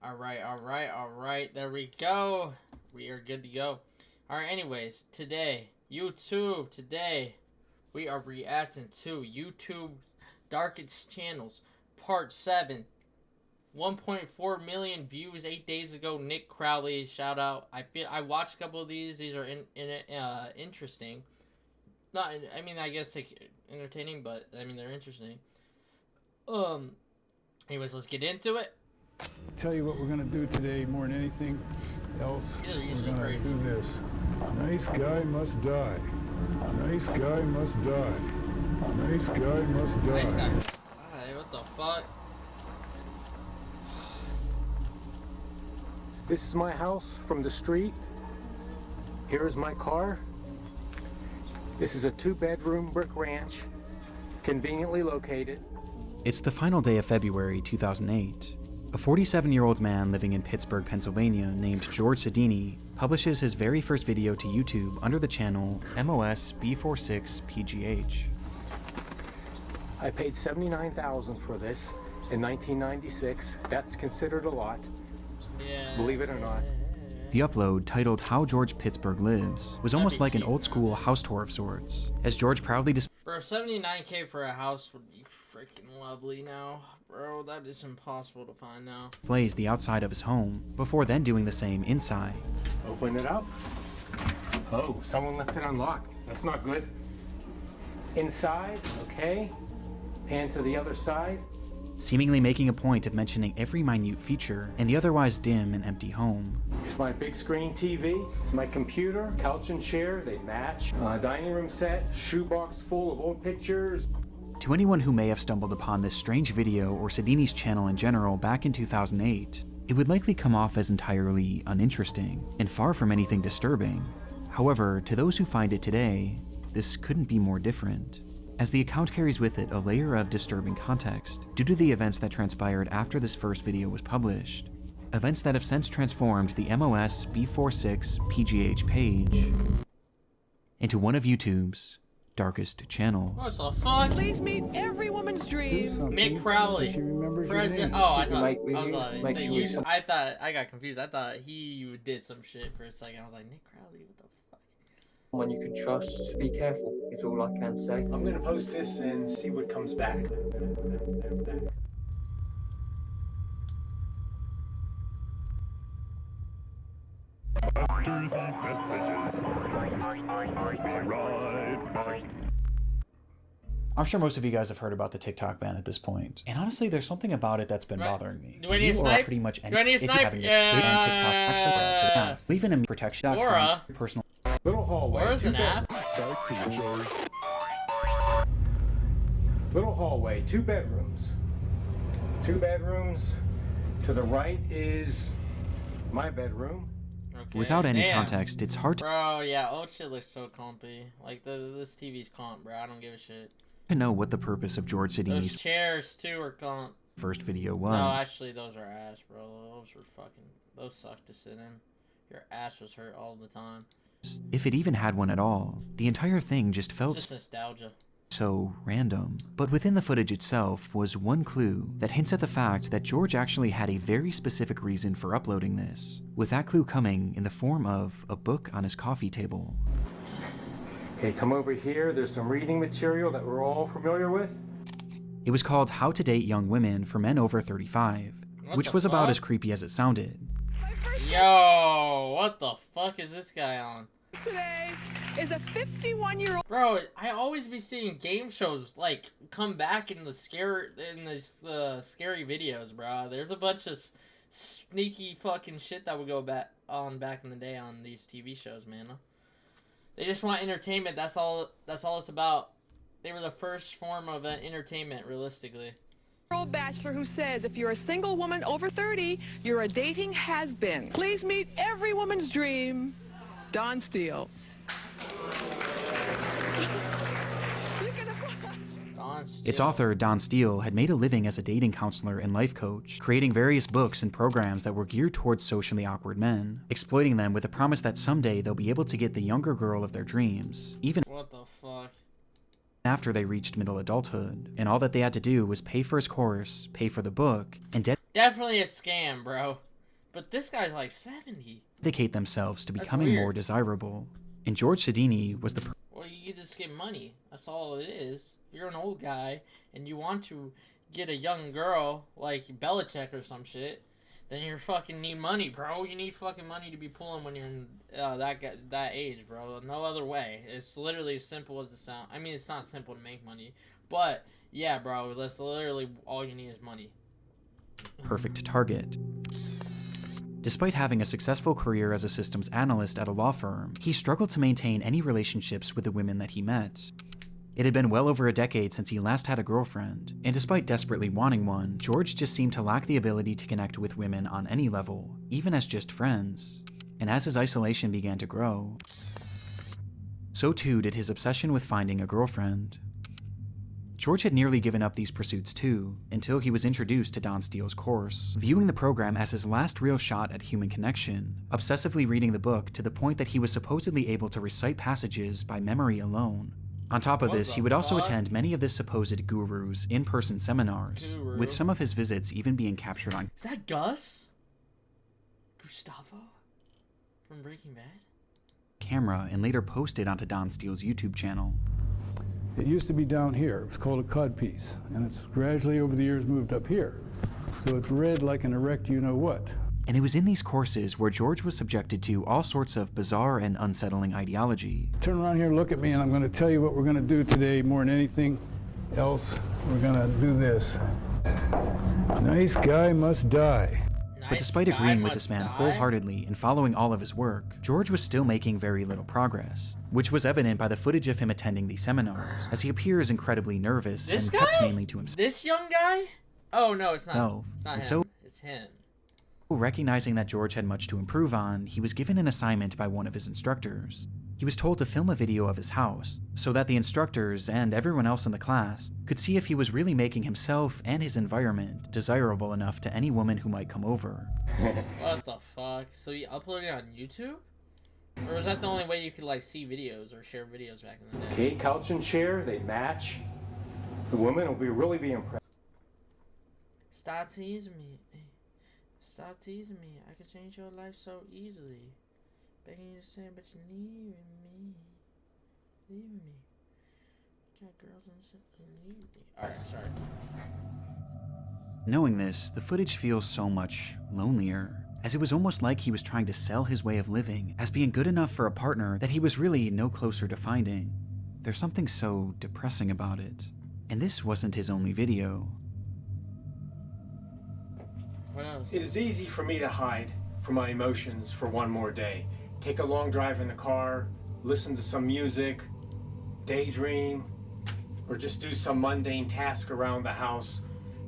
Alright. There we go. We are good to go. Alright, anyways, today, we are reacting to YouTube Darkest Channels, Part 7. 1.4 million views 8 days ago. Nick Crowley, shout out. I watched a couple of these. These are interesting. Not, I mean, I guess like entertaining, but I mean they're interesting. Anyways, let's get into it. Tell you what we're gonna do today more than anything else. We're gonna do this. Nice guy must die. Nice guy must die. Nice guy must die. Nice guy must die. What the fuck? This is my house from the street. Here is my car. This is a 2-bedroom brick ranch, conveniently located. It's the final day of February 2008. A 47-year-old man living in Pittsburgh, Pennsylvania named George Sedini publishes his very first video to YouTube under the channel MOS B46PGH. I paid $79,000 for this in 1996. That's considered a lot. Yeah. Believe it or not. The upload, titled How George Pittsburgh Lives, was almost like an old-school house tour of sorts, as George proudly Bro, 79K for a house would be freaking lovely now. Bro, that is impossible to find now. displays the outside of his home, before then doing the same inside. Open it up. Oh, someone left it unlocked. That's not good. Inside, okay. Pan to the other side. Seemingly making a point of mentioning every minute feature in the otherwise dim and empty home. Here's my big screen TV. It's my computer, couch and chair, they match. Dining room set, shoebox full of old pictures. To anyone who may have stumbled upon this strange video or Sedini's channel in general back in 2008, it would likely come off as entirely uninteresting and far from anything disturbing. However, to those who find it today, this couldn't be more different, as the account carries with it a layer of disturbing context due to the events that transpired after this first video was published. Events that have since transformed the MOS B46PGH page into one of YouTube's darkest channels. What the fuck? Please meet every woman's dream. Mick Crowley. She remembers your President. name. Oh, I thought I got confused. I thought he did some shit for a second. I was like, Nick Crowley, what the fuck? Someone you can trust. Be careful, is all I can say. I'm gonna post this and see what comes back. I'm sure most of you guys have heard about the TikTok ban at this point. And honestly, there's something about it that's been bothering me. Do I need a You are snipe? pretty much Do I need a snipe? ban TikTok access to leaving a protection Laura. personal. Little hallway. Where's an app? Little hallway, 2 bedrooms. 2 bedrooms. To the right is my bedroom. Okay, Without any damn. context, it's hard Bro, yeah, old shit looks so compy. Like, this TV's comp, bro. I don't give a shit. to know what the purpose of George Those Sedini's chairs, too, are comp. first video was. No, actually, those are ass, bro. Those suck to sit in. Your ass was hurt all the time. If it even had one at all, the entire thing just It's felt just nostalgia. so random. But within the footage itself was one clue that hints at the fact that George actually had a very specific reason for uploading this, with that clue coming in the form of a book on his coffee table. Okay, come over here. There's some reading material that we're all familiar with. It was called How to Date Young Women for Men Over 35, which the was about fuck? as creepy as it sounded. Yo, what the fuck is this guy on? Today is a 51-year-old. Bro, I always be seeing game shows like come back in the scary videos, bro. There's a bunch of sneaky fucking shit that would go back in the day on these TV shows, man. They just want entertainment. That's all it's about. They were the first form of entertainment, realistically. Bachelor who says if you're a single woman over 30, you're a dating has-been. Please meet every woman's dream, Don Steele. Its author, Don Steele, had made a living as a dating counselor and life coach, creating various books and programs that were geared towards socially awkward men, exploiting them with the promise that someday they'll be able to get the younger girl of their dreams, even What the fuck? after they reached middle adulthood, and all that they had to do was pay for his course, pay for the book, and Definitely a scam, bro. But this guy's like 70. Dedicate themselves to That's becoming more weird. desirable. And George Sidini was the Well, you just get money. That's all it is. If you're an old guy and you want to get a young girl like Belichick or some shit, then you fucking need money, bro. You need fucking money to be pulling when you're in that age, bro. No other way. It's literally as simple as it sounds. I mean, it's not simple to make money, but yeah, bro. That's literally all you need is money. perfect target. Despite having a successful career as a systems analyst at a law firm, he struggled to maintain any relationships with the women that he met. It had been well over a decade since he last had a girlfriend, and despite desperately wanting one, George just seemed to lack the ability to connect with women on any level, even as just friends. And as his isolation began to grow, so too did his obsession with finding a girlfriend. George had nearly given up these pursuits too, until he was introduced to Don Steele's course, viewing the program as his last real shot at human connection, obsessively reading the book to the point that he was supposedly able to recite passages by memory alone. On top of this, he would also attend many of this supposed guru's in-person seminars, with some of his visits even being captured on Is that Gus? Gustavo? From Breaking Bad? camera and later posted onto Don Steele's YouTube channel. It used to be down here. It was called a codpiece, and it's gradually over the years moved up here. So it's read like an erect you-know-what. And it was in these courses where George was subjected to all sorts of bizarre and unsettling ideology. Turn around here, look at me, and I'm going to tell you what we're going to do today more than anything else. We're going to do this. Nice guy must die. But despite agreeing with this man wholeheartedly and following all of his work, George was still making very little progress, which was evident by the footage of him attending these seminars, as he appears incredibly nervous and kept mainly to himself. This young guy? Oh no, it's not. It's not him. So, it's him. recognizing that George had much to improve on, he was given an assignment by one of his instructors. He was told to film a video of his house, so that the instructors and everyone else in the class could see if he was really making himself and his environment desirable enough to any woman who might come over. What the fuck? So you uploaded it on YouTube? Or was that the only way you could like see videos or share videos back in the day? Okay, couch and chair, they match. The woman will really be impressed. Stop teasing me. Stop teasing me. I could change your life so easily. Begging you to say, but you're leaving me. Leaving me. Got girls and leave me. Alright, sorry. Knowing this, the footage feels so much lonelier, as it was almost like he was trying to sell his way of living as being good enough for a partner that he was really no closer to finding. There's something so depressing about it. And this wasn't his only video. What else? It is easy for me to hide from my emotions for one more day. Take a long drive in the car, listen to some music, daydream, or just do some mundane task around the house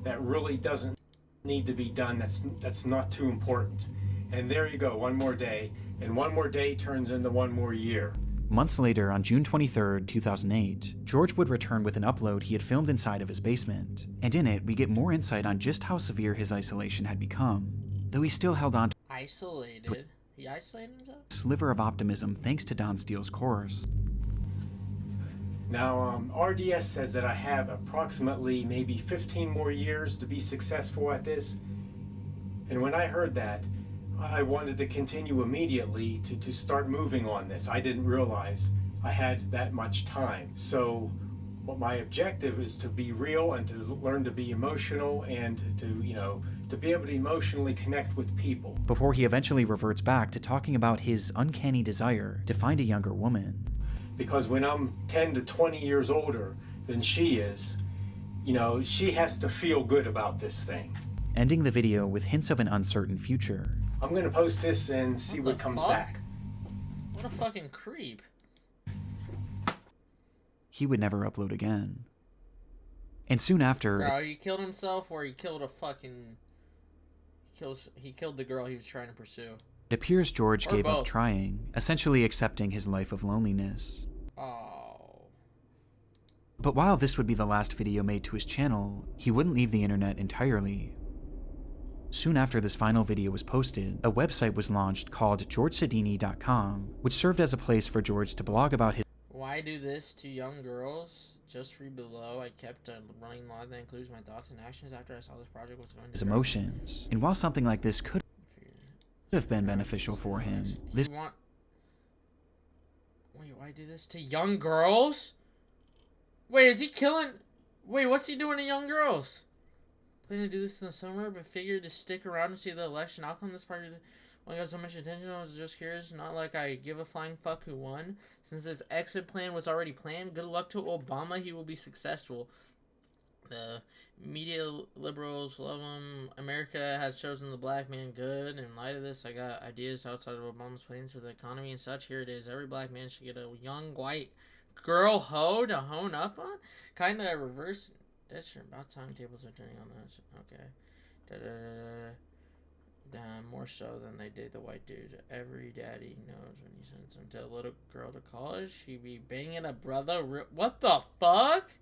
that really doesn't need to be done, that's not too important. And there you go, one more day, and one more day turns into one more year. Months later, on June 23rd, 2008, George would return with an upload he had filmed inside of his basement, and in it we get more insight on just how severe his isolation had become, though he still held on to Isolated? He isolated himself? a sliver of optimism thanks to Don Steele's course. Now, RDS says that I have approximately maybe 15 more years to be successful at this. And when I heard that, I wanted to continue immediately to start moving on this. I didn't realize I had that much time. So what my objective is to be real and to learn to be emotional and to be able to emotionally connect with people. Before he eventually reverts back to talking about his uncanny desire to find a younger woman. Because when I'm 10 to 20 years older than she is, she has to feel good about this thing. Ending the video with hints of an uncertain future. I'm gonna post this and see what comes back. What a fucking creep. He would never upload again. And soon after... Bro, he killed himself or he killed a fucking... He killed the girl he was trying to pursue. It appears George Or gave both. up trying, essentially accepting his life of loneliness. Oh. But while this would be the last video made to his channel, he wouldn't leave the internet entirely. Soon after this final video was posted, a website was launched called GeorgeSidini.com, which served as a place for George to blog about his Why do this to young girls? Just read below. I kept a running log that includes my thoughts and actions after I saw this project was going to emotions. And while something like this could have been beneficial for him. This Wait, why do this to young girls? Wait, is he killing? Wait, what's he doing to young girls? Planning to do this in the summer, but figured to stick around to see the election outcome. This part I got so much attention, I was just curious. Not like I give a flying fuck who won. Since this exit plan was already planned, good luck to Obama. He will be successful. The media liberals love him. America has chosen the black man good. In light of this, I got ideas outside of Obama's plans for the economy and such. Here it is. Every black man should get a young white girl hoe to hone up on. Kind of reverse. That's about timetables are turning on that. Okay. More so than they did the white dudes. Every daddy knows when he sends him to a little girl to college, she be banging a brother. What the fuck?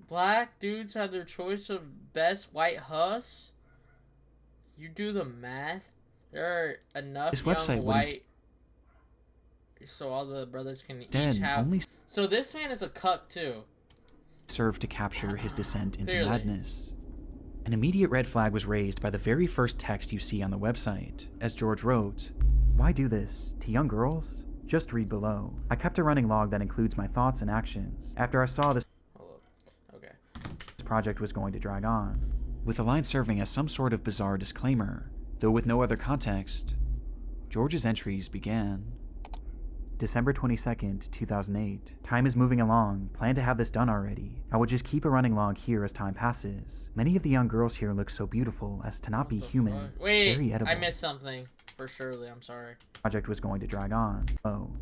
Black dudes have their choice of best white huss. You do the math. There are enough this young website white, so all the brothers can each have. So this man is a cuck too. Served to capture his descent into Clearly. madness. An immediate red flag was raised by the very first text you see on the website, as George wrote, "Why do this? To young girls? Just read below. I kept a running log that includes my thoughts and actions. After I saw this project was going to drag on," with the line serving as some sort of bizarre disclaimer, though with no other context. George's entries began. December 22nd, 2008. Time is moving along. Plan to have this done already. I will just keep a running log here as time passes. Many of the young girls here look so beautiful as to not be human. Wait, very edible. I missed something. For surely, I'm sorry. Project was going to drag on.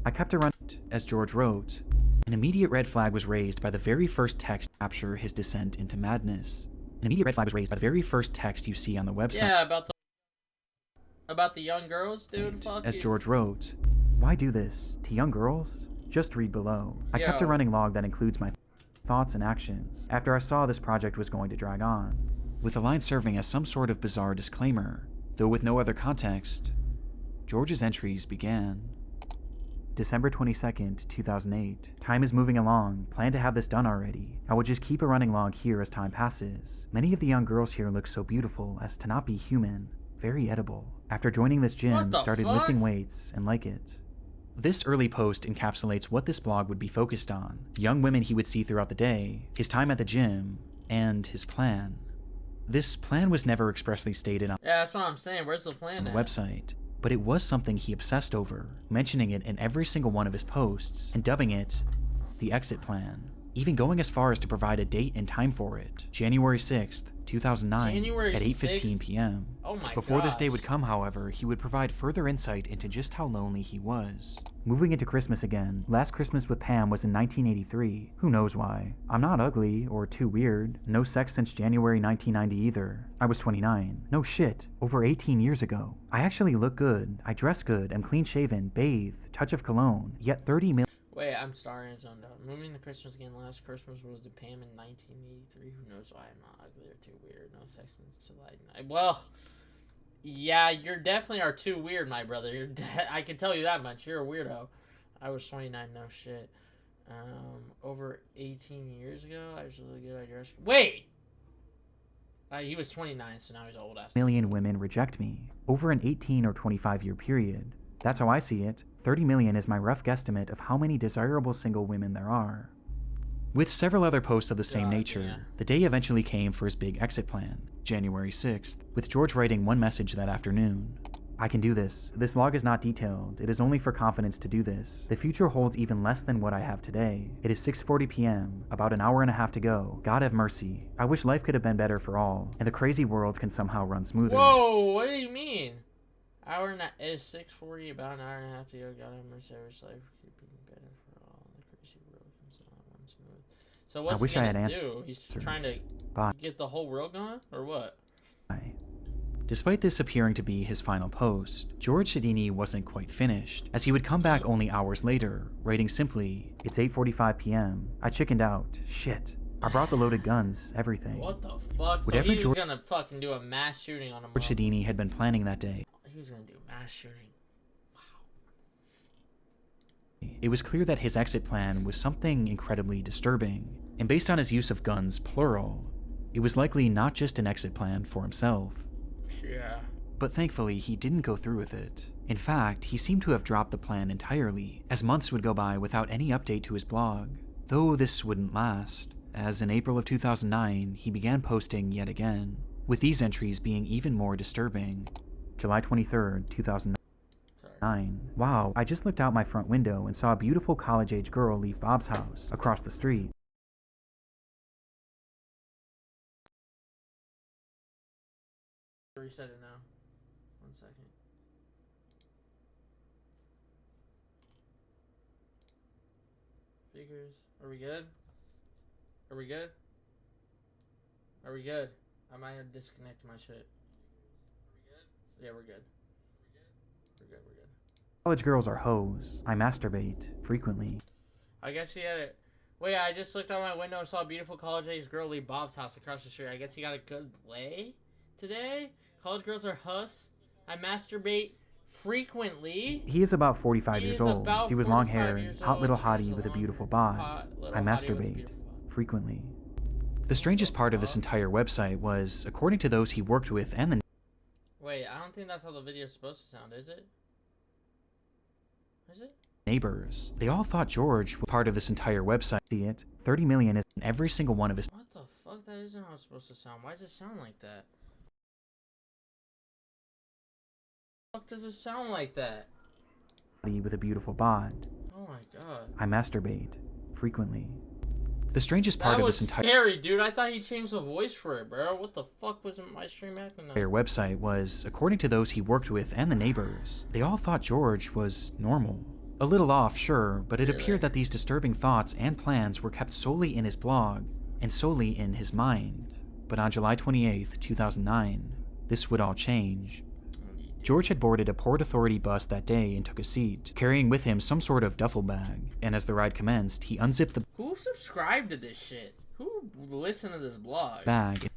I kept a run, as George wrote. An immediate red flag was raised by the very first text to capture his descent into madness. An immediate red flag was raised by the very first text you see on the website. Yeah, about the young girls, dude. Fuck as you. George wrote, "Why do this? To young girls? Just read below. I kept a running log that includes my thoughts and actions. After I saw this project was going to drag on," with the line serving as some sort of bizarre disclaimer, though with no other context. George's entries began. December 22nd, 2008. Time is moving along. Plan to have this done already. I will just keep a running log here as time passes. Many of the young girls here look so beautiful as to not be human. Very edible. After joining this gym, started lifting weights and like it. This early post encapsulates what this blog would be focused on. The young women he would see throughout the day, his time at the gym, and his plan. This plan was never expressly stated on that's what I'm saying. Where's the plan the at? website, but it was something he obsessed over, mentioning it in every single one of his posts, and dubbing it the exit plan, even going as far as to provide a date and time for it, January 6th, 2009, January at 8:15 6th? p.m. Oh my Before this day gosh. would come, however, he would provide further insight into just how lonely he was. Moving into Christmas again, last Christmas with Pam was in 1983. Who knows why? I'm not ugly or too weird. No sex since January 1990 either. I was 29. No shit. Over 18 years ago. I actually look good. I dress good. I'm clean shaven, bathe, touch of cologne. Yet 30 million. Wait, I'm sorry, I zoned out. Moving to Christmas again. Last Christmas was with Pam in 1983. Who knows why I'm not ugly or too weird? No sex since July 9. Well, yeah, you definitely are too weird, my brother. I can tell you that much. You're a weirdo. I was 29. No shit. Over 18 years ago, I was really good. I dressed. Wait. He was 29, so now he's old ass. Million women reject me over an 18 or 25 year period. That's how I see it. 30 million is my rough guesstimate of how many desirable single women there are. With several other posts of the same nature, the day eventually came for his big exit plan, January 6th, with George writing one message that afternoon. "I can do this. This log is not detailed. It is only for confidence to do this. The future holds even less than what I have today. It is 6:40 p.m., about an hour and a half to go. God have mercy. I wish life could have been better for all, and the crazy world can somehow run smoother." Whoa, what do you mean? It's 6:40, about an hour and a half to go. God have mercy, I wish life could be better for all. The crazy world can somehow run smooth. So what's he gonna do? He's trying to get the whole world going, or what? Despite this appearing to be his final post, George Sidini wasn't quite finished, as he would come back only hours later, writing simply, "It's 8:45 p.m. I chickened out. Shit. I brought the loaded guns, everything." What the fuck? So he was gonna fucking do a mass shooting on him. George Sidini had been planning that day. He was gonna do a mass shooting. It was clear that his exit plan was something incredibly disturbing, and based on his use of guns, plural, it was likely not just an exit plan for himself. Yeah. But thankfully, he didn't go through with it. In fact, he seemed to have dropped the plan entirely, as months would go by without any update to his blog. Though this wouldn't last, as in April of 2009, he began posting yet again, with these entries being even more disturbing. July 23rd, 2009. Wow, I just looked out my front window and saw a beautiful college-age girl leave Bob's house across the street. Reset it now. 1 second. Speakers. Are we good? Are we good? Are we good? I might have disconnected my shit. Are we good? Yeah, we're good. We're good. We're good. College girls are hoes. I masturbate frequently. I guess he had it. Wait, I just looked out my window and saw a beautiful college-age girl leave Bob's house across the street. I guess he got a good lay today? College girls are hus. I masturbate frequently. He is about 45 years old. He was long hair, hot little hottie with a beautiful bod. I masturbate frequently. The strangest part of this entire website was, according to those he worked with and the Wait, I don't think that's how the video is supposed to sound, is it? Is it? Neighbors, they all thought George was part of this entire website. See it? 30 million is in every single one of his. What the fuck? That isn't how it's supposed to sound. Why does it sound like that? Fuck does it sound like that? With a beautiful bod. Oh my god. I masturbate frequently. The strangest part of this entire scary, dude. I thought he changed the voice for it, bro. What the fuck was my stream acting now? Website was, according to those he worked with and the neighbors, they all thought George was normal. A little off, sure, but it appeared that these disturbing thoughts and plans were kept solely in his blog and solely in his mind. But on July 28th, 2009, this would all change. George had boarded a Port Authority bus that day and took a seat, carrying with him some sort of duffel bag, and as the ride commenced, he unzipped the Who subscribed to this shit? Who listened to this blog? Bag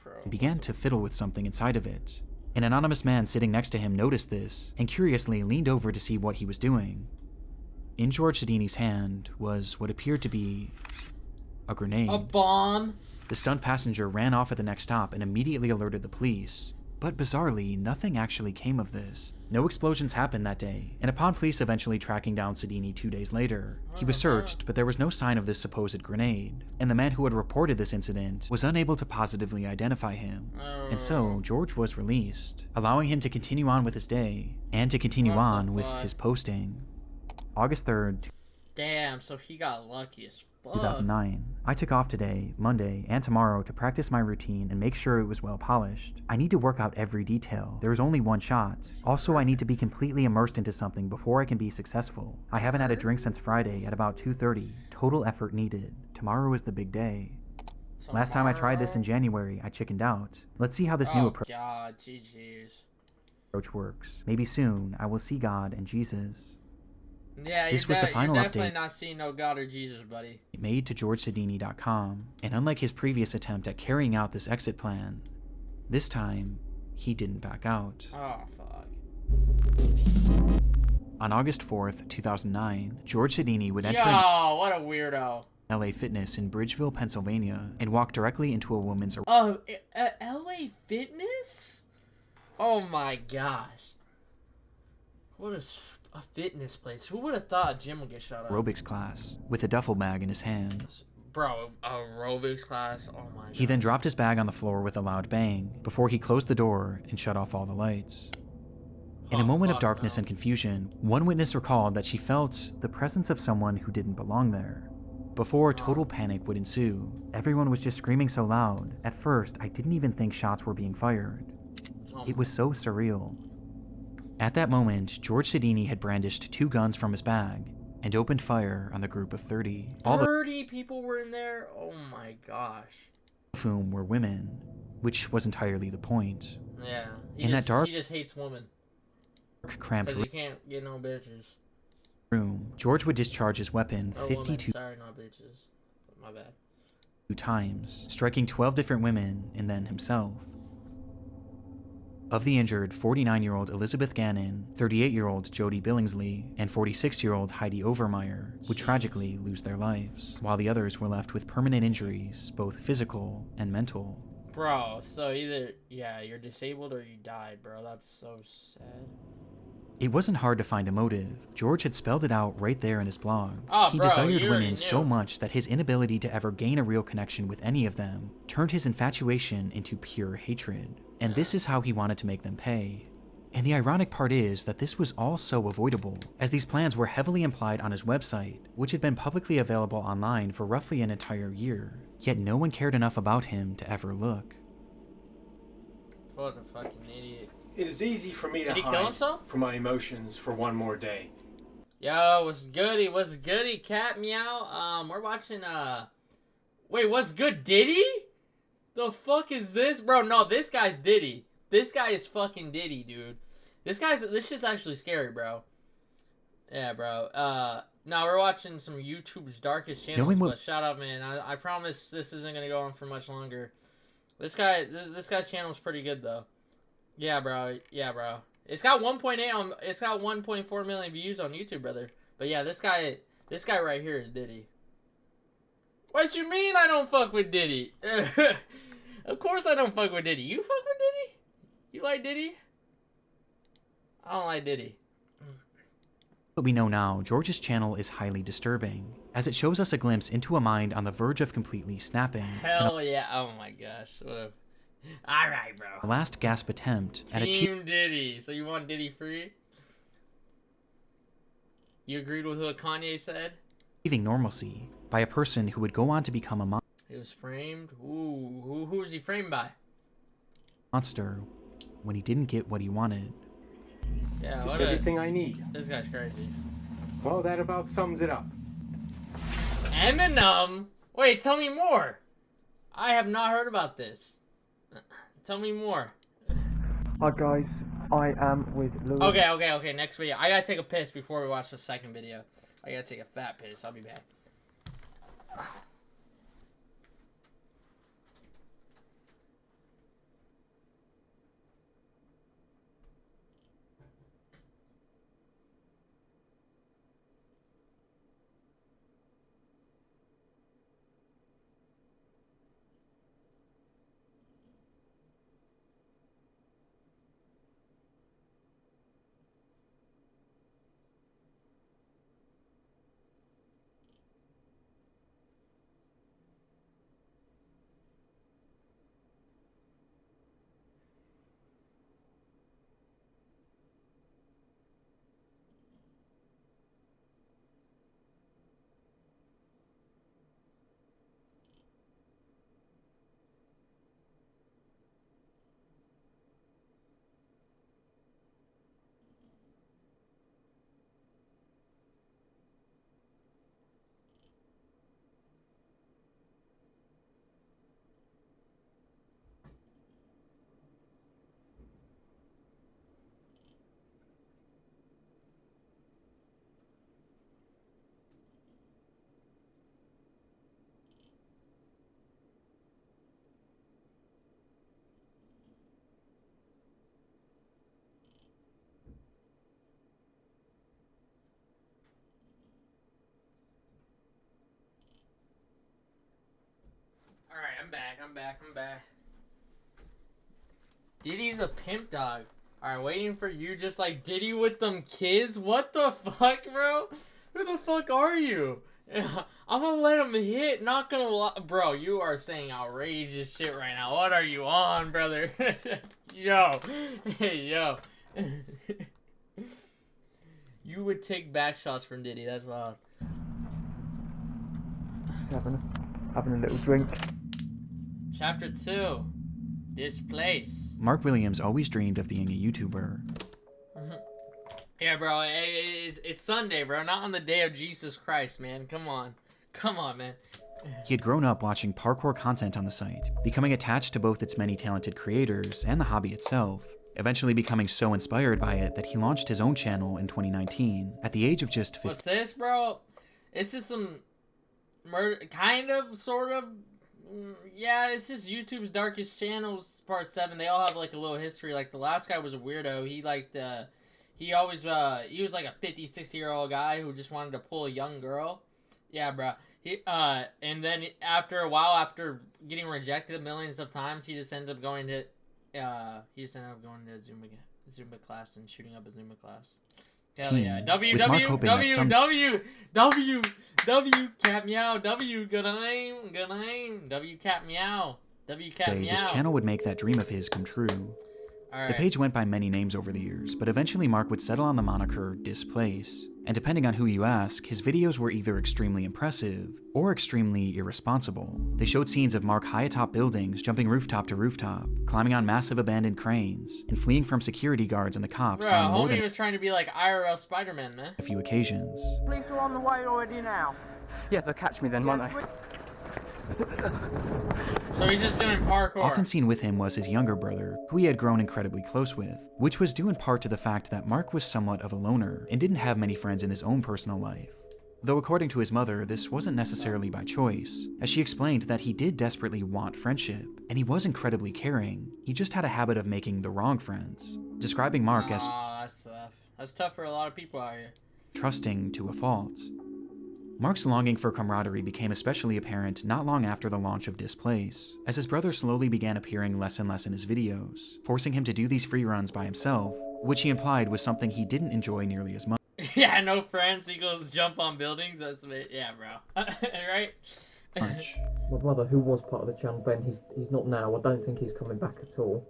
and began to fiddle with something inside of it. An anonymous man sitting next to him noticed this, and curiously leaned over to see what he was doing. In George Sidini's hand was what appeared to be a grenade. A bomb? The stunned passenger ran off at the next stop and immediately alerted the police. But bizarrely, nothing actually came of this. No explosions happened that day, and upon police eventually tracking down Sidini 2 days later, he was searched, but there was no sign of this supposed grenade, and the man who had reported this incident was unable to positively identify him. And so, George was released, allowing him to continue on with his day, and to continue on with his posting. August 3rd, Damn, so he got lucky as fuck. 2009. I took off today, Monday, and tomorrow to practice my routine and make sure it was well polished. I need to work out every detail. There is only one shot. Also, I need to be completely immersed into something before I can be successful. I haven't had a drink since Friday at about 2:30. Total effort needed. Tomorrow is the big day. Last time I tried this in January, I chickened out. Let's see how this new approach works. Maybe soon I will see God and Jesus. Yeah, this was the final you're update. definitely not seeing no God or Jesus, buddy. Made to GeorgeSidini.com, and unlike his previous attempt at carrying out this exit plan, this time he didn't back out. Oh fuck. On August 4th, 2009, George Sidini would enter what a weirdo. LA Fitness in Bridgeville, Pennsylvania, and walk directly into a woman's LA Fitness? Oh my gosh. What is a fitness place? Who would have thought a gym would get shot up? aerobics class with a duffel bag in his hand. Bro, aerobics class? Oh my god. He then dropped his bag on the floor with a loud bang before he closed the door and shut off all the lights. In a moment of darkness and confusion, one witness recalled that she felt the presence of someone who didn't belong there. Before total panic would ensue, everyone was just screaming so loud. At first, I didn't even think shots were being fired. It was so surreal. At that moment, George Sidini had brandished 2 guns from his bag and opened fire on the group of 30. 30 people were in there? Oh my gosh. All of whom were women, which was entirely the point. Yeah. In that dark, he just hates women. Cramped Because he can't get no bitches. Room, George would discharge his weapon 52 Sorry, not bitches. My bad. times, striking 12 different women and then himself. Of the injured, 49-year-old Elizabeth Gannon, 38-year-old Jody Billingsley, and 46-year-old Heidi Overmeyer would tragically lose their lives, while the others were left with permanent injuries, both physical and mental. Bro, so either, yeah, you're disabled or you died, bro. That's so sad. It wasn't hard to find a motive. George had spelled it out right there in his blog. Oh, He bro, desired you already women so knew. much that his inability to ever gain a real connection with any of them turned his infatuation into pure hatred. And this is how he wanted to make them pay. And the ironic part is that this was all so avoidable, as these plans were heavily implied on his website, which had been publicly available online for roughly an entire year. Yet no one cared enough about him to ever look. What a fucking idiot. It is easy for me to Did he kill hide himself? from my emotions for one more day. Yo, what's goody? What's goody, cat meow? We're watching, wait, what's good, Diddy? The fuck is this? Bro, no, this guy's Diddy. This guy is fucking Diddy, dude. This shit's actually scary, bro. Yeah, bro. No, we're watching some YouTube's darkest channels, but shout out, man. I promise this isn't gonna go on for much longer. This guy's channel is pretty good, though. Yeah, bro. Yeah, bro. It's got 1.8 on. It's got 1.4 million views on YouTube, brother. But yeah, this guy right here is Diddy. What you mean I don't fuck with Diddy? Of course I don't fuck with Diddy. You fuck with Diddy? You like Diddy? I don't like Diddy. But we know now, George's channel is highly disturbing, as it shows us a glimpse into a mind on the verge of completely snapping. Hell yeah! Oh my gosh! What a... All right, bro. A last gasp attempt at Team Diddy. So you want Diddy free? You agreed with what Kanye said? achieving normalcy by a person who would go on to become a He was framed. Ooh, who was he framed by? monster when he didn't get what he wanted. Yeah, Just everything I need. This guy's crazy. Well, that about sums it up. Eminem? Wait, tell me more. I have not heard about this. Tell me more. Hi guys, I am with Louis. Okay. Next video. I gotta take a piss before we watch the second video. I gotta take a fat piss. I'll be back. Alright, I'm back. Diddy's a pimp dog. Alright, waiting for you just like Diddy with them kids? What the fuck, bro? Who the fuck are you? I'm gonna let him hit, not gonna lie. Bro, you are saying outrageous shit right now. What are you on, brother? Yo. Hey, yo. You would take back shots from Diddy, that's wild. Having a little drink. Chapter 2. This place. Mark Williams always dreamed of being a YouTuber. Yeah, bro, it's Sunday, bro, not on the day of Jesus Christ, man. Come on, man. He had grown up watching parkour content on the site, becoming attached to both its many talented creators and the hobby itself, eventually becoming so inspired by it that he launched his own channel in 2019, at the age of just 15. What's this, bro? It's just some murder, kind of, sort of. Yeah, it's just YouTube's darkest channels, part 7. They all have like a little history. Like the last guy was a weirdo. He liked, he always, he was like a 50, 60-year-old guy who just wanted to pull a young girl. Yeah, bro. And then after a while, after getting rejected millions of times, he just ended up going to Zumba class and shooting up a Zumba class. Hell yeah. with Mark hoping that some... W cat meow, W good aim, W cat meow, W cat meow. This channel would make that dream of his come true. The page went by many names over the years, but eventually Mark would settle on the moniker Displace. And depending on who you ask, his videos were either extremely impressive or extremely irresponsible. They showed scenes of Mark high atop buildings, jumping rooftop to rooftop, climbing on massive abandoned cranes, and fleeing from security guards and the cops on more than was trying to be like IRL Spider-Man, man. a few occasions. Police are on the way already now. Yeah, they'll catch me then, won't they? So he's just doing parkour. Often seen with him was his younger brother, who he had grown incredibly close with, which was due in part to the fact that Mark was somewhat of a loner and didn't have many friends in his own personal life. Though according to his mother, this wasn't necessarily by choice, as she explained that he did desperately want friendship, and he was incredibly caring, he just had a habit of making the wrong friends, describing Mark as that's tough. That's tough for a lot of people out here. Trusting to a fault. Mark's longing for camaraderie became especially apparent not long after the launch of Displace, as his brother slowly began appearing less and less in his videos, forcing him to do these free runs by himself, which he implied was something he didn't enjoy nearly as much. Yeah, no friends equals jump on buildings. That's yeah, bro. Right? My brother, who was part of the channel, Ben, he's not now. I don't think he's coming back at all.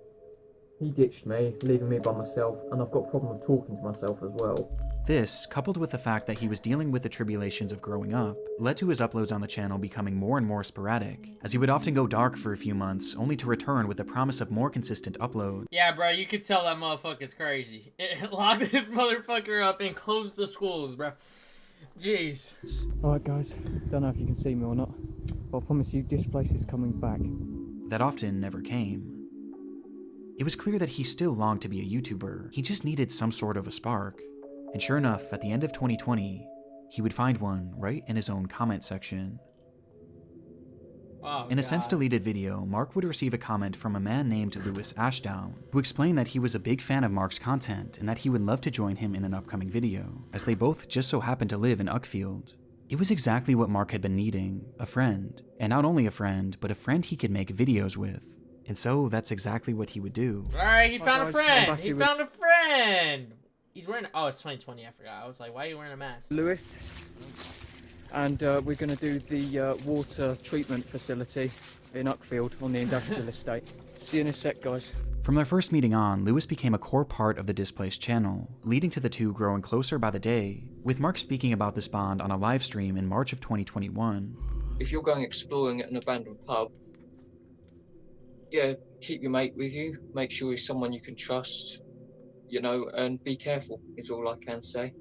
He ditched me, leaving me by myself, and I've got a problem with talking to myself as well. This, coupled with the fact that he was dealing with the tribulations of growing up, led to his uploads on the channel becoming more and more sporadic, as he would often go dark for a few months, only to return with the promise of more consistent uploads. Yeah, bro, you could tell that motherfucker's crazy. Lock this motherfucker up and close the schools, bro. Jeez. Alright guys, don't know if you can see me or not, but I promise you Displace is coming back. That often never came. It was clear that he still longed to be a YouTuber, he just needed some sort of a spark. And sure enough, at the end of 2020, he would find one right in his own comment section. Oh, in a since-deleted video, Mark would receive a comment from a man named Lewis Ashdown, who explained that he was a big fan of Mark's content and that he would love to join him in an upcoming video, as they both just so happened to live in Uckfield. It was exactly what Mark had been needing, a friend. And not only a friend, but a friend he could make videos with. And so that's exactly what he would do. Alright, he found a friend! He found a friend! He's wearing... Oh, it's 2020, I forgot. I was like, why are you wearing a mask? Lewis, and we're going to do the water treatment facility in Uckfield on the industrial estate. See you in a sec, guys. From their first meeting on, Lewis became a core part of the Displace channel, leading to the two growing closer by the day, with Mark speaking about this bond on a live stream in March of 2021. If you're going exploring at an abandoned pub, yeah, keep your mate with you, make sure he's someone you can trust, you know, and be careful is all I can say.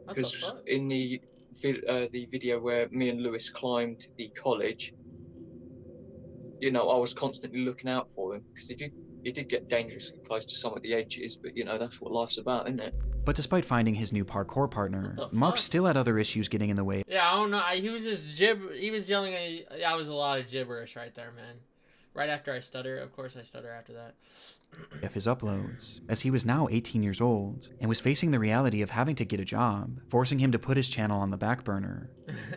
Because in the video where me and Lewis climbed the college, you know, I was constantly looking out for him because he did get dangerously close to some of the edges, but you know, that's what life's about, isn't it? But despite finding his new parkour partner, Mark still had other issues getting in the way. Yeah, I don't know. He was just he was yelling at that was a lot of gibberish right there, man. Right after I stutter. Of course I stutter after that. Of his uploads, as he was now 18 years old and was facing the reality of having to get a job, forcing him to put his channel on the back burner.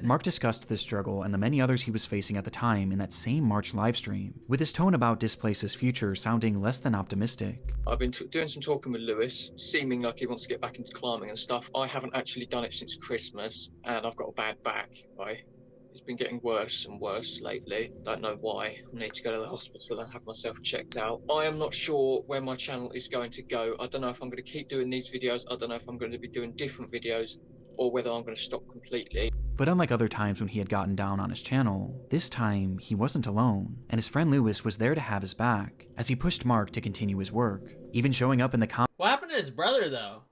Mark discussed this struggle and the many others he was facing at the time in that same March livestream, with his tone about Displace's future sounding less than optimistic. I've been doing some talking with Lewis, seeming like he wants to get back into climbing and stuff. I haven't actually done it since Christmas, and I've got a bad back, right? It's been getting worse and worse lately. Don't know why. I need to go to the hospital and have myself checked out. I am not sure where my channel is going to go. I don't know if I'm going to keep doing these videos. I don't know if I'm going to be doing different videos or whether I'm going to stop completely. But unlike other times when he had gotten down on his channel, this time he wasn't alone, and his friend Lewis was there to have his back as he pushed Mark to continue his work, even showing up in the What happened to his brother though?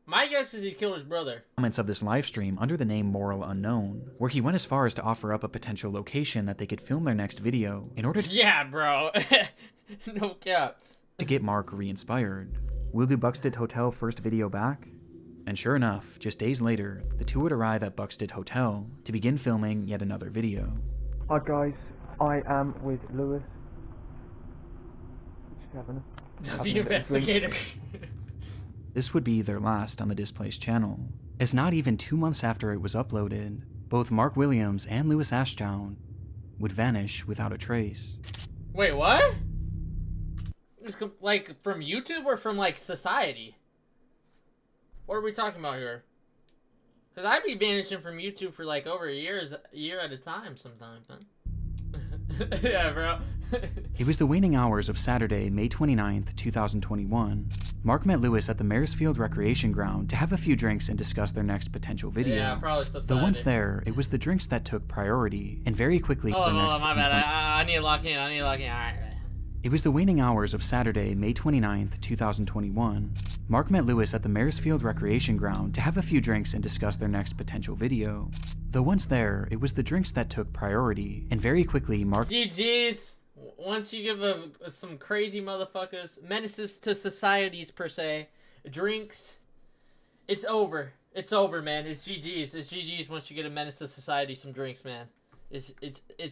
My guess is he killed his brother. Comments of this livestream under the name Moral Unknown, where he went as far as to offer up a potential location that they could film their next video in order to yeah, bro. No cap. To get Mark re-inspired. We'll do Buxted Hotel first video back? And sure enough, just days later, the two would arrive at Buxted Hotel to begin filming yet another video. Hi guys, I am with Lewis. Just having the investigator. This would be their last on the Displace channel, as not even 2 months after it was uploaded, both Mark Williams and Lewis Ashdown would vanish without a trace. Wait, what? Like, from YouTube or from, like, society? What are we talking about here? Because I'd be vanishing from YouTube for, like, over a year at a time sometimes, man. Yeah, bro. It was the waning hours of Saturday, May 29th, 2021. Mark met Lewis at the Maresfield Recreation Ground to have a few drinks and discuss their next potential video. Yeah, probably society. Though once there, it was the drinks that took priority, and very quickly to their next my bad. I need to lock in. Alright. It was the waning hours of Saturday, May 29th, 2021. Mark met Lewis at the Maresfield Recreation Ground to have a few drinks and discuss their next potential video. Though once there, it was the drinks that took priority, and very quickly Mark... GG's. Once you give some crazy motherfuckers, menaces to societies per se, drinks, it's over. It's over, man. It's GG's. It's GG's once you get a menace to society, some drinks, man. It's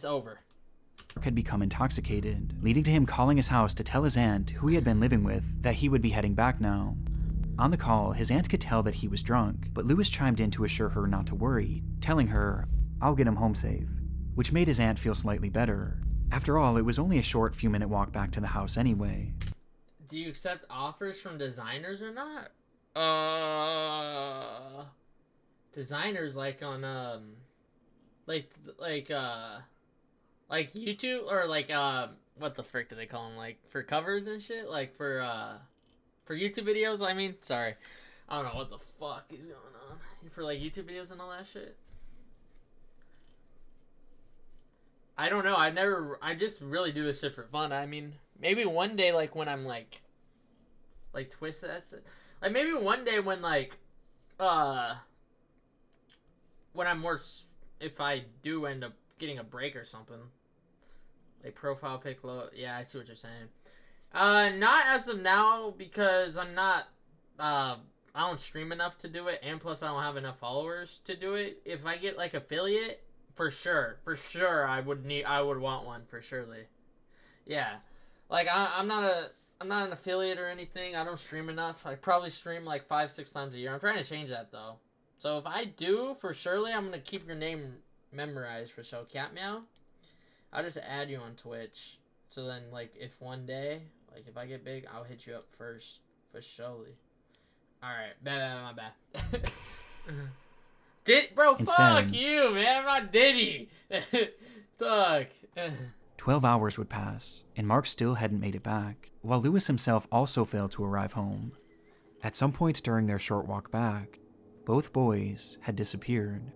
over. Mark had become intoxicated, leading to him calling his house to tell his aunt, who he had been living with, that he would be heading back now. On the call, his aunt could tell that he was drunk, but Lewis chimed in to assure her not to worry, telling her, "I'll get him home safe," which made his aunt feel slightly better. After all, it was only a short few-minute walk back to the house anyway. Do you accept offers from designers or not? Designers like on like YouTube or like what the frick do they call them? Like for covers and shit? Like for YouTube videos? I mean, sorry. I don't know what the fuck is going on. For like YouTube videos and all that shit? I don't know. I just really do this shit for fun. I mean, maybe one day, like, when I'm, like twist that shit. Like, maybe one day when, like, when I'm more, if I do end up getting a break or something. Like, profile pic low. Yeah, I see what you're saying. Not as of now, because I'm not, I don't stream enough to do it, and plus I don't have enough followers to do it. If I get, like, affiliate... For sure, I would want one for surely. Yeah, like I'm not an affiliate or anything. I don't stream enough. I probably stream like 5-6 times a year. I'm trying to change that though. So if I do, for surely, I'm gonna keep your name memorized for show. Cat Meow. I'll just add you on Twitch. So then, like, if one day, like, if I get big, I'll hit you up first for surely. All right, my bad. Bro, Instead, fuck you, man. I'm not Diddy. Fuck. 12 hours would pass, and Mark still hadn't made it back, while Lewis himself also failed to arrive home. At some point during their short walk back, both boys had disappeared.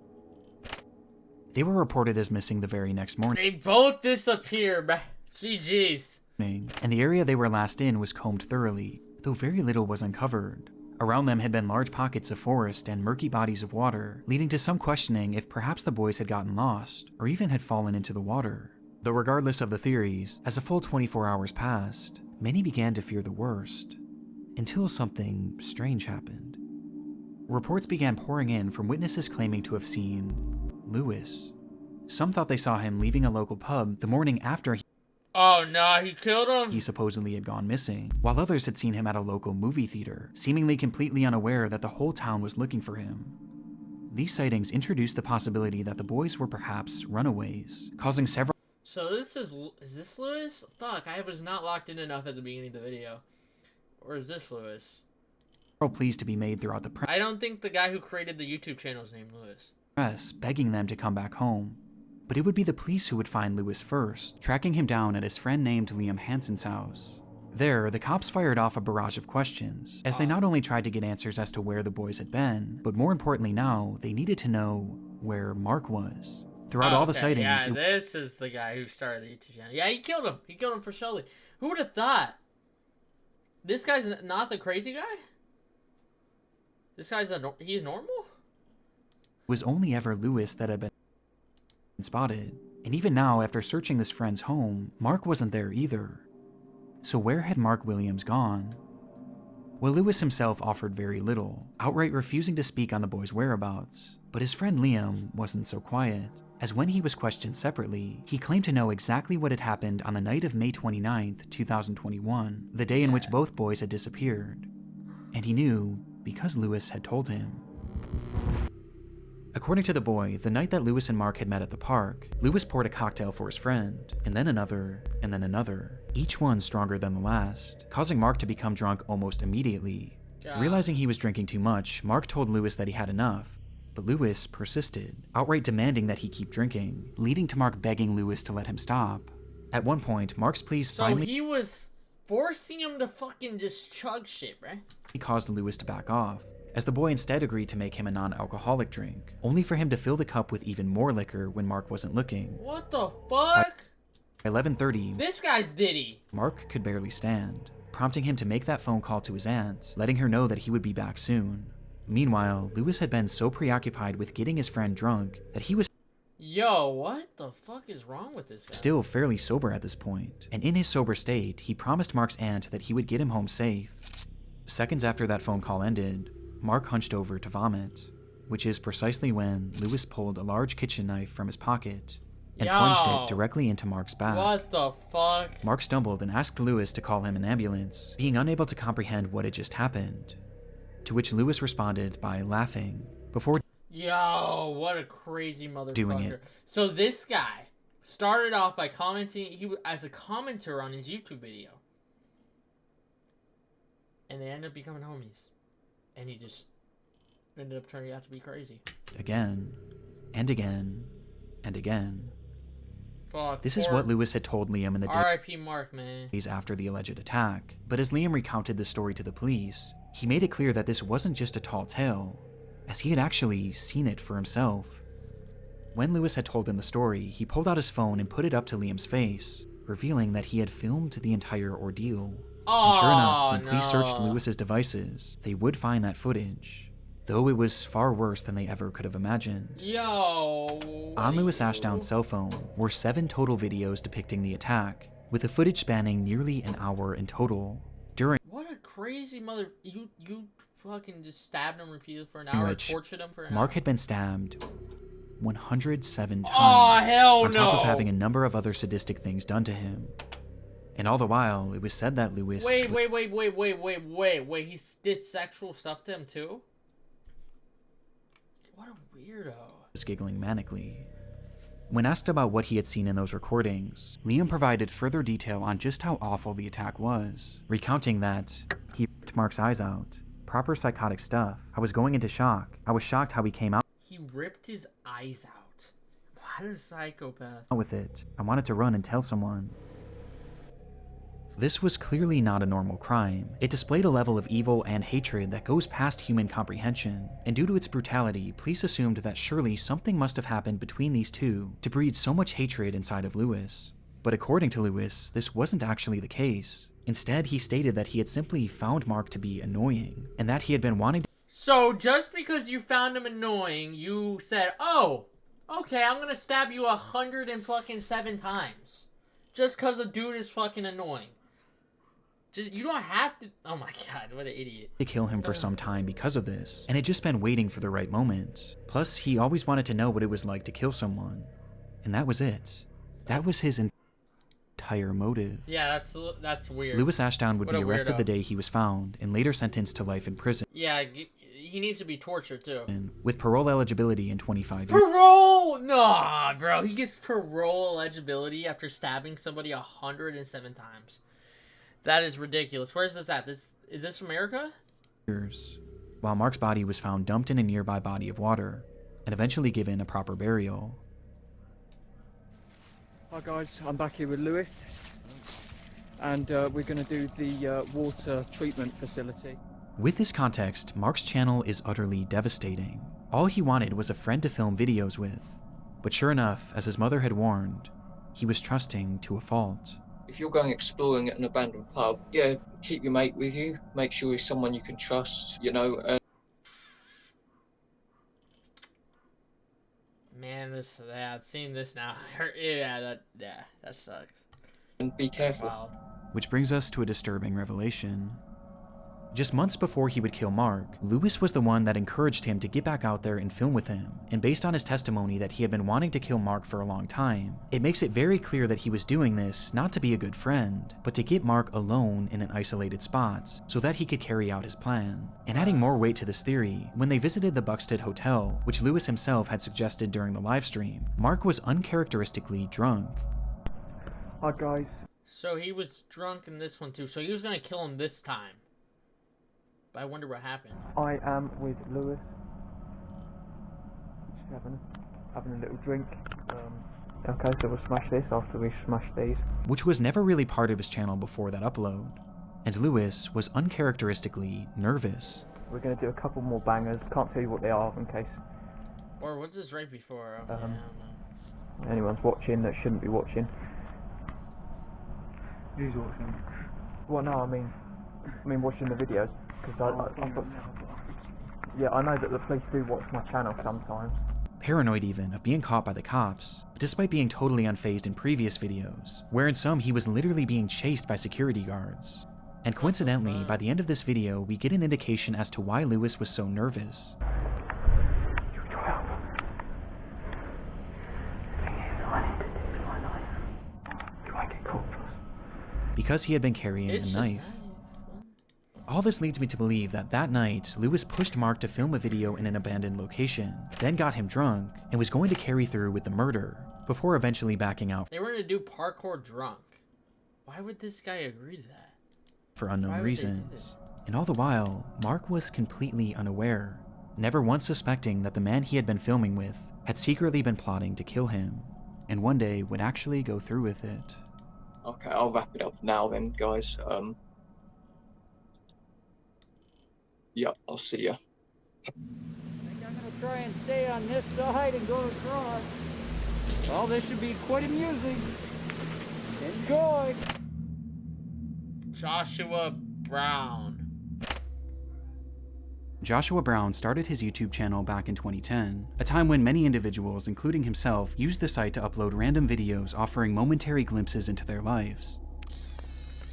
They were reported as missing the very next morning. They both disappeared, bro. GG's. And the area they were last in was combed thoroughly, though very little was uncovered. Around them had been large pockets of forest and murky bodies of water, leading to some questioning if perhaps the boys had gotten lost, or even had fallen into the water. Though regardless of the theories, as a full 24 hours passed, many began to fear the worst, until something strange happened. Reports began pouring in from witnesses claiming to have seen Lewis. Some thought they saw him leaving a local pub the morning after Oh no, he killed him? He supposedly had gone missing, while others had seen him at a local movie theater, seemingly completely unaware that the whole town was looking for him. These sightings introduced the possibility that the boys were perhaps runaways, causing several... So this is this Lewis? Fuck, I was not locked in enough at the beginning of the video. Or is this Lewis? ...pleas to be made throughout the press. I don't think the guy who created the YouTube channel is named Lewis. Begging them to come back home. But it would be the police who would find Lewis first, tracking him down at his friend named Liam Hansen's house. There, the cops fired off a barrage of questions, as they not only tried to get answers as to where the boys had been, but more importantly now, they needed to know where Mark was. Throughout all the sightings... Yeah, this is the guy who started the YouTube channel. Yeah, he killed him. He killed him for surely. Who would have thought? This guy's not the crazy guy? This guy's he's normal? It was only ever Lewis that had been spotted, and even now, after searching this friend's home, Mark wasn't there either. So where had Mark Williams gone? Well, Lewis himself offered very little, outright refusing to speak on the boy's whereabouts. But his friend Liam wasn't so quiet, as when he was questioned separately, he claimed to know exactly what had happened on the night of May 29th, 2021, the day in which both boys had disappeared. And he knew because Lewis had told him. According to the boy, the night that Lewis and Mark had met at the park, Lewis poured a cocktail for his friend, and then another, each one stronger than the last, causing Mark to become drunk almost immediately. God. Realizing he was drinking too much, Mark told Lewis that he had enough, but Lewis persisted, outright demanding that he keep drinking, leading to Mark begging Lewis to let him stop. At one point, Mark's pleas finally he was forcing him to fucking just chug shit, right? He caused Lewis to back off, as the boy instead agreed to make him a non-alcoholic drink, only for him to fill the cup with even more liquor when Mark wasn't looking. What the fuck? By 11:30, this guy's Diddy. Mark could barely stand, prompting him to make that phone call to his aunt, letting her know that he would be back soon. Meanwhile, Lewis had been so preoccupied with getting his friend drunk that he was Yo, what the fuck is wrong with this guy? still fairly sober at this point, and in his sober state, he promised Mark's aunt that he would get him home safe. Seconds after that phone call ended, Mark hunched over to vomit, which is precisely when Lewis pulled a large kitchen knife from his pocket and plunged it directly into Mark's back. What the fuck? Mark stumbled and asked Lewis to call him an ambulance, being unable to comprehend what had just happened, to which Lewis responded by laughing before Yo, what a crazy motherfucker. doing it. So this guy started off by commenting as a commenter on his YouTube video. And they ended up becoming homies. And he just ended up turning out to be crazy. Again, and again, and again. Fuck. This is what Lewis had told Liam in the R.I.P. Mark, man. days after the alleged attack. But as Liam recounted the story to the police, he made it clear that this wasn't just a tall tale, as he had actually seen it for himself. When Lewis had told him the story, he pulled out his phone and put it up to Liam's face, revealing that he had filmed the entire ordeal. And sure enough, when police searched Lewis's devices, they would find that footage, though it was far worse than they ever could have imagined. Yo. On Lewis Ashdown's cell phone were 7 total videos depicting the attack, with the footage spanning nearly an hour in total. During What a crazy mother... You fucking just stabbed him repeatedly for an hour, which tortured him for an Mark hour. had been stabbed 107 times, Oh, hell on top no. of having a number of other sadistic things done to him. And all the while, it was said that Lewis... Wait, he did sexual stuff to him too? What a weirdo. was giggling manically. When asked about what he had seen in those recordings, Liam provided further detail on just how awful the attack was, recounting that he ripped Mark's eyes out. Proper psychotic stuff. I was going into shock. I was shocked how he came out He ripped his eyes out. What a psychopath. with it. I wanted to run and tell someone. This was clearly not a normal crime. It displayed a level of evil and hatred that goes past human comprehension, and due to its brutality, police assumed that surely something must have happened between these two to breed so much hatred inside of Lewis. But according to Lewis, this wasn't actually the case. Instead, he stated that he had simply found Mark to be annoying, and that he had been wanting to... So, just because you found him annoying, you said, oh, okay, I'm gonna stab you 107 times. Just because a dude is fucking annoying. You don't have to... Oh my god, what an idiot. to kill him for some time because of this, and had just been waiting for the right moment. Plus, he always wanted to know what it was like to kill someone. And that was it. That was his entire motive. Yeah, that's weird. Lewis Ashdown would What be a arrested weirdo. the day he was found, and later sentenced to life in prison, Yeah, he needs to be tortured too. with parole eligibility in 25 years. Parole? Nah, bro. He gets parole eligibility after stabbing somebody 107 times. That is ridiculous. Where's this at? Is this America? While Mark's body was found dumped in a nearby body of water, and eventually given a proper burial. Hi guys, I'm back here with Lewis, and we're going to do the water treatment facility. With this context, Mark's channel is utterly devastating. All he wanted was a friend to film videos with. But sure enough, as his mother had warned, he was trusting to a fault. If you're going exploring at an abandoned pub, yeah, keep your mate with you. Make sure he's someone you can trust, you know. Man, I've seen this now. Yeah, that sucks. And be careful. Wow. Which brings us to a disturbing revelation. Just months before he would kill Mark, Lewis was the one that encouraged him to get back out there and film with him, and based on his testimony that he had been wanting to kill Mark for a long time, it makes it very clear that he was doing this not to be a good friend, but to get Mark alone in an isolated spot so that he could carry out his plan. And adding more weight to this theory, when they visited the Buxted Hotel, which Lewis himself had suggested during the livestream, Mark was uncharacteristically drunk. Hi guys. So he was drunk in this one too, so he was gonna kill him this time. But I wonder what happened. I am with Lewis. Just having a little drink. Okay, so we'll smash this after we smash these. Which was never really part of his channel before that upload. And Lewis was uncharacteristically nervous. We're going to do a couple more bangers. Can't tell you what they are in case Or was this right before? Okay, I don't know. anyone's watching that shouldn't be watching. Who's watching? Well, no, I mean watching the videos. Because yeah, I know that the police do watch my channel sometimes. Paranoid even of being caught by the cops, despite being totally unfazed in previous videos, where in some he was literally being chased by security guards. And coincidentally, by the end of this video, we get an indication as to why Lewis was so nervous. Because he had been carrying a knife. All this leads me to believe that that night, Lewis pushed Mark to film a video in an abandoned location, then got him drunk, and was going to carry through with the murder, before eventually backing out. They were gonna do parkour drunk. Why would this guy agree to that? For unknown reasons. And all the while, Mark was completely unaware, never once suspecting that the man he had been filming with had secretly been plotting to kill him, and one day would actually go through with it. Okay, I'll wrap it up now then, guys. Yep, I'll see ya. I think I'm gonna try and stay on this side and go across. Well, this should be quite amusing. Enjoy! Joshua Brown. Joshua Brown started his YouTube channel back in 2010, a time when many individuals, including himself, used the site to upload random videos offering momentary glimpses into their lives.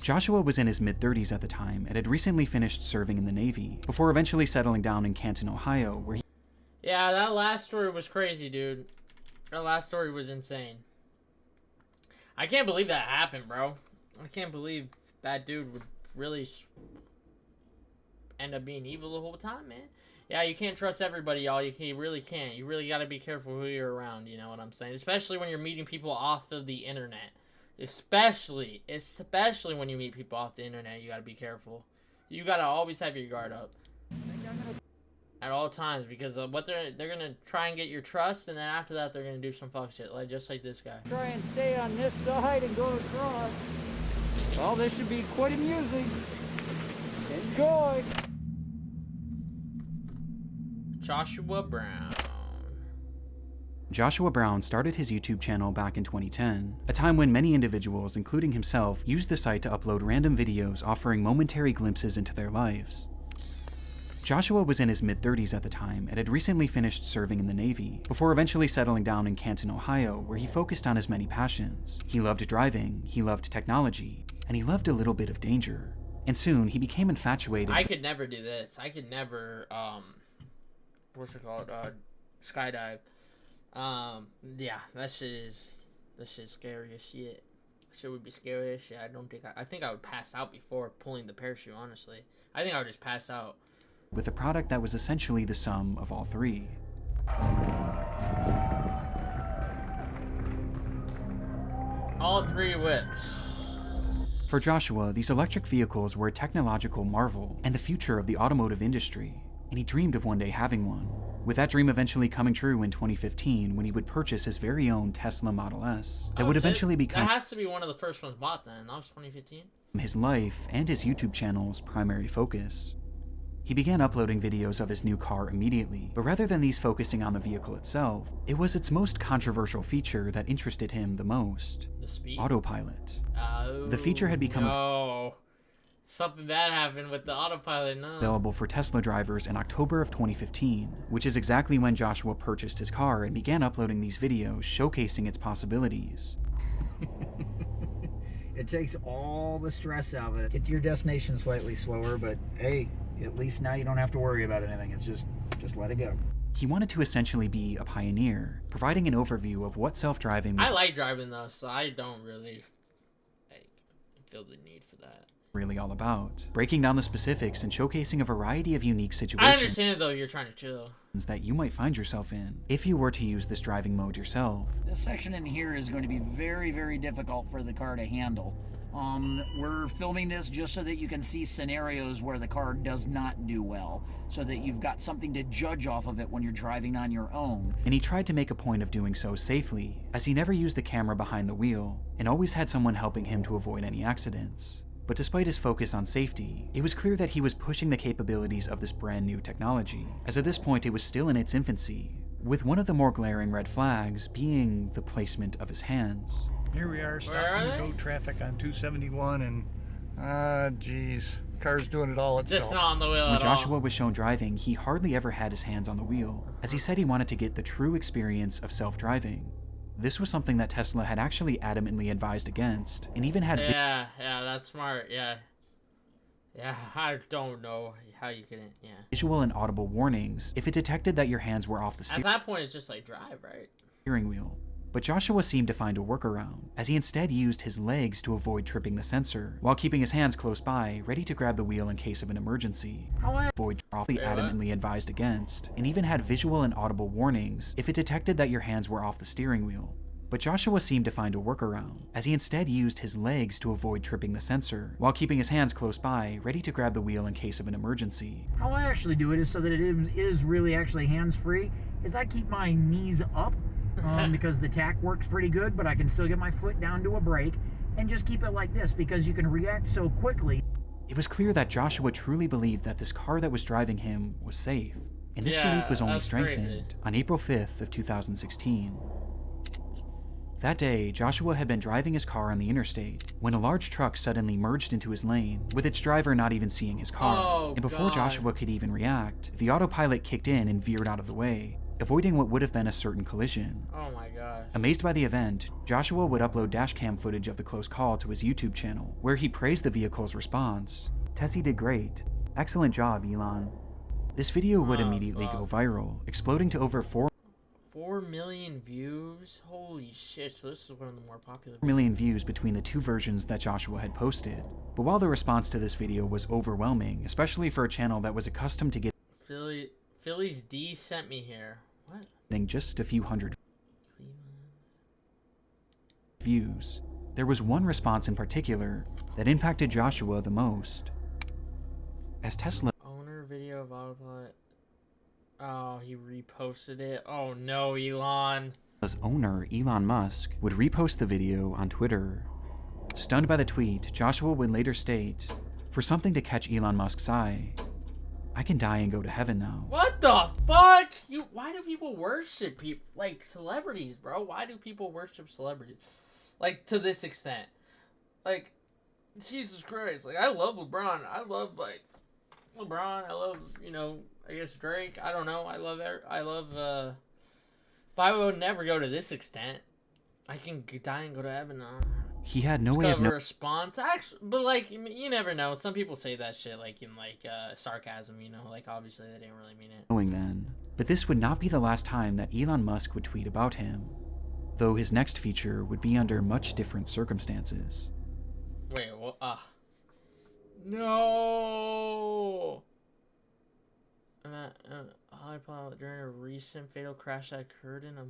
Joshua was in his mid-30s at the time and had recently finished serving in the Navy, before eventually settling down in Canton, Ohio, where he... Yeah, that last story was crazy, dude. That last story was insane. I can't believe that happened, bro. I can't believe that dude would really end up being evil the whole time, man. Yeah, you can't trust everybody, y'all. You really can't. You really gotta be careful who you're around, you know what I'm saying? Especially when you're meeting people off of the internet. Especially when you meet people off the internet, you gotta be careful. You gotta always have your guard up at all times, because what they're gonna try and get your trust, and then after that they're gonna do some fuck shit, like just like this guy. Try and stay on this side and go across. Well, this should be quite amusing. Enjoy! Joshua Brown. Joshua Brown started his YouTube channel back in 2010, a time when many individuals, including himself, used the site to upload random videos offering momentary glimpses into their lives. Joshua was in his mid-30s at the time and had recently finished serving in the Navy, before eventually settling down in Canton, Ohio, where he focused on his many passions. He loved driving, he loved technology, and he loved a little bit of danger. And soon, he became infatuated. I could never do this. I could never, what's it called? Skydive. Yeah, that shit is scary as shit. That shit would be scary as shit. I think I would pass out before pulling the parachute, honestly. I think I would just pass out. With a product that was essentially the sum of all three. All three whips. For Joshua, these electric vehicles were a technological marvel and the future of the automotive industry, and he dreamed of one day having one. With that dream eventually coming true in 2015 when he would purchase his very own Tesla Model S that would eventually become... That has to be one of the first ones bought then. That was 2015. ...his life and his YouTube channel's primary focus. He began uploading videos of his new car immediately, but rather than these focusing on the vehicle itself, it was its most controversial feature that interested him the most. The speed? Autopilot. Oh, the feature had become... No. Something bad happened with the autopilot, no. Available for Tesla drivers in October of 2015, which is exactly when Joshua purchased his car and began uploading these videos showcasing its possibilities. It takes all the stress out of it. Get to your destination slightly slower, but hey, at least now you don't have to worry about anything. It's just let it go. He wanted to essentially be a pioneer, providing an overview of what self-driving was I like driving though, so I don't really feel the need for that. Really all about, breaking down the specifics and showcasing a variety of unique I situations understand though, you're trying to chill. that you might find yourself in if you were to use this driving mode yourself. This section in here is going to be very, very difficult for the car to handle. We're filming this just so that you can see scenarios where the car does not do well, so that you've got something to judge off of it when you're driving on your own. And he tried to make a point of doing so safely, as he never used the camera behind the wheel, and always had someone helping him to avoid any accidents. But despite his focus on safety, it was clear that he was pushing the capabilities of this brand new technology, as at this point it was still in its infancy, with one of the more glaring red flags being the placement of his hands. Here we are, stopping road traffic on 271, and geez, car's doing it all itself. Just not on the wheel When at Joshua all. was shown driving, he hardly ever had his hands on the wheel, as he said he wanted to get the true experience of self-driving. This was something that Tesla had actually adamantly advised against, and even had Yeah, that's smart, yeah. Yeah, I don't know how you couldn't, yeah. visual and audible warnings if it detected that your hands were off the At that point, it's just like drive, right? steering wheel. But Joshua seemed to find a workaround, as he instead used his legs to avoid tripping the sensor, while keeping his hands close by, ready to grab the wheel in case of an emergency. Avoid awfully adamantly advised against, and even had visual and audible warnings if it detected that your hands were off the steering wheel. But Joshua seemed to find a workaround, as he instead used his legs to avoid tripping the sensor, while keeping his hands close by, ready to grab the wheel in case of an emergency. How I actually do it is so that it is really actually hands-free, is I keep my knees up, because the tack works pretty good, but I can still get my foot down to a brake, and just keep it like this, because you can react so quickly. It was clear that Joshua truly believed that this car that was driving him was safe, and this belief was only that's strengthened crazy. on April 5th of 2016. That day, Joshua had been driving his car on the interstate when a large truck suddenly merged into his lane, with its driver not even seeing his car. Oh, and before God. Joshua could even react, the autopilot kicked in and veered out of the way, avoiding what would have been a certain collision. Oh my god. Amazed by the event, Joshua would upload dashcam footage of the close call to his YouTube channel, where he praised the vehicle's response. Tessie did great. Excellent job, Elon. This video would immediately go viral, exploding to over 4 million views? Holy shit, so this is one of the more popular million views between the two versions that Joshua had posted. But while the response to this video was overwhelming, especially for a channel that was accustomed to Philly's D sent me here. What? getting just a few hundred views, there was one response in particular that impacted Joshua the most. As Tesla Owner video of autopilot. Oh, he reposted it. Oh no, Elon. Tesla's owner, Elon Musk, would repost the video on Twitter. Stunned by the tweet, Joshua would later state, "For something to catch Elon Musk's eye, I can die and go to heaven now." What the fuck? Why do people worship people like celebrities, bro? Why do people worship celebrities? Like to this extent. Like, Jesus Christ. Like, I love LeBron. I love LeBron. I love, I guess Drake. I don't know. I love but I would never go to this extent. I can die and go to heaven now. He had no way of a response, actually, but like you never know. Some people say that shit like in sarcasm, like obviously they didn't really mean it. knowing then. But this would not be the last time that Elon Musk would tweet about him, though his next feature would be under much different circumstances. Wait, what? No. Autopilot during a recent fatal crash that occurred in a.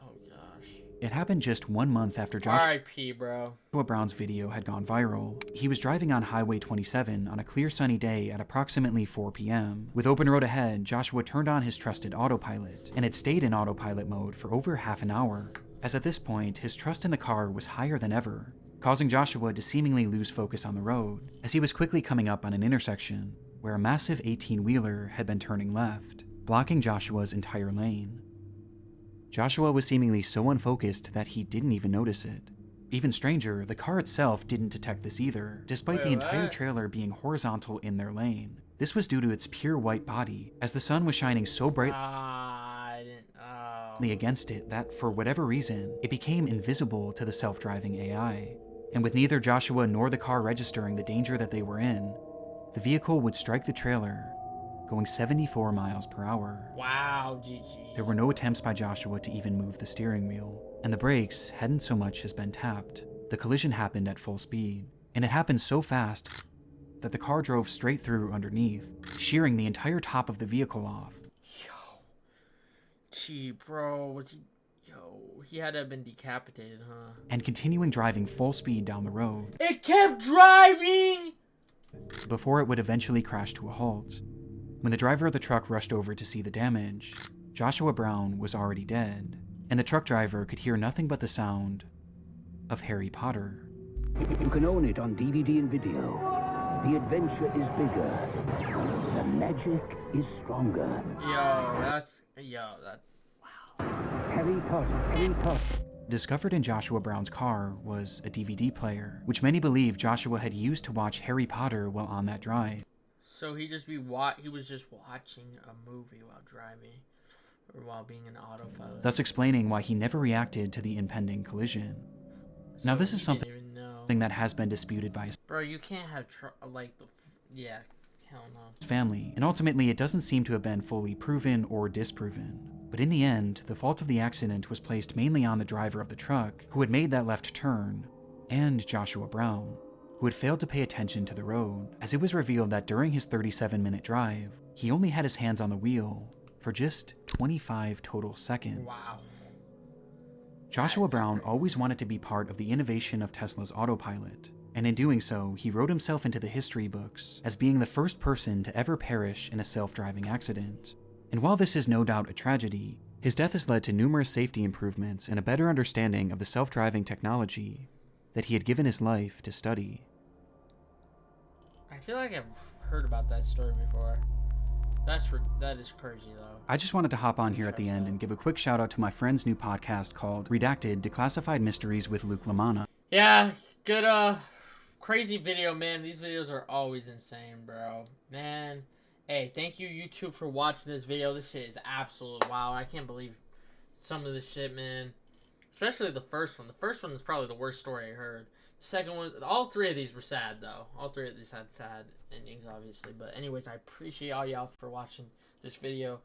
Oh gosh. It happened just 1 month after Joshua R.I.P., bro. Brown's video had gone viral. He was driving on Highway 27 on a clear sunny day at approximately 4 p.m. With open road ahead, Joshua turned on his trusted autopilot, and it stayed in autopilot mode for over half an hour, as at this point, his trust in the car was higher than ever, causing Joshua to seemingly lose focus on the road, as he was quickly coming up on an intersection where a massive 18-wheeler had been turning left, blocking Joshua's entire lane. Joshua was seemingly so unfocused that he didn't even notice it. Even stranger, the car itself didn't detect this either, despite the entire trailer being horizontal in their lane. This was due to its pure white body, as the sun was shining so brightly against it that, for whatever reason, it became invisible to the self-driving AI. and with neither Joshua nor the car registering the danger that they were in, the vehicle would strike the trailer, going 74 miles per hour. Wow, GG. There were no attempts by Joshua to even move the steering wheel, and the brakes hadn't so much as been tapped. The collision happened at full speed, and it happened so fast that the car drove straight through underneath, shearing the entire top of the vehicle off. Yo. Gee, bro, was he... Yo, he had to have been decapitated, huh? And continuing driving full speed down the road. It kept driving! Before it would eventually crash to a halt. When the driver of the truck rushed over to see the damage, Joshua Brown was already dead, and the truck driver could hear nothing but the sound of Harry Potter. You can own it on DVD and video. The adventure is bigger. The magic is stronger. Wow. Harry Potter. Discovered in Joshua Brown's car was a DVD player, which many believe Joshua had used to watch Harry Potter while on that drive. So he was just watching a movie while driving, or while being an autopilot. Thus explaining why he never reacted to the impending collision. Now this is something that has been disputed by his Bro, you can't have hell no. family, and ultimately it doesn't seem to have been fully proven or disproven. But in the end, the fault of the accident was placed mainly on the driver of the truck, who had made that left turn, and Joshua Brown, who had failed to pay attention to the road, as it was revealed that during his 37-minute drive, he only had his hands on the wheel for just 25 total seconds. Wow. Joshua Brown always wanted to be part of the innovation of Tesla's autopilot, and in doing so, he wrote himself into the history books as being the first person to ever perish in a self-driving accident. And while this is no doubt a tragedy, his death has led to numerous safety improvements and a better understanding of the self-driving technology that he had given his life to study. I feel like I've heard about that story before. That is crazy though. I just wanted to hop on here at the end and give a quick shout out to my friend's new podcast called Redacted: Declassified Mysteries with Luke LaManna. Yeah, good crazy video, man. These videos are always insane, bro. Man. Hey, thank you YouTube for watching this video. This shit is absolute wow. I can't believe some of this shit, man. Especially the first one. The first one is probably the worst story I heard. The second one, all three of these were sad, though. All three of these had sad endings, obviously. But anyways, I appreciate all y'all for watching this video.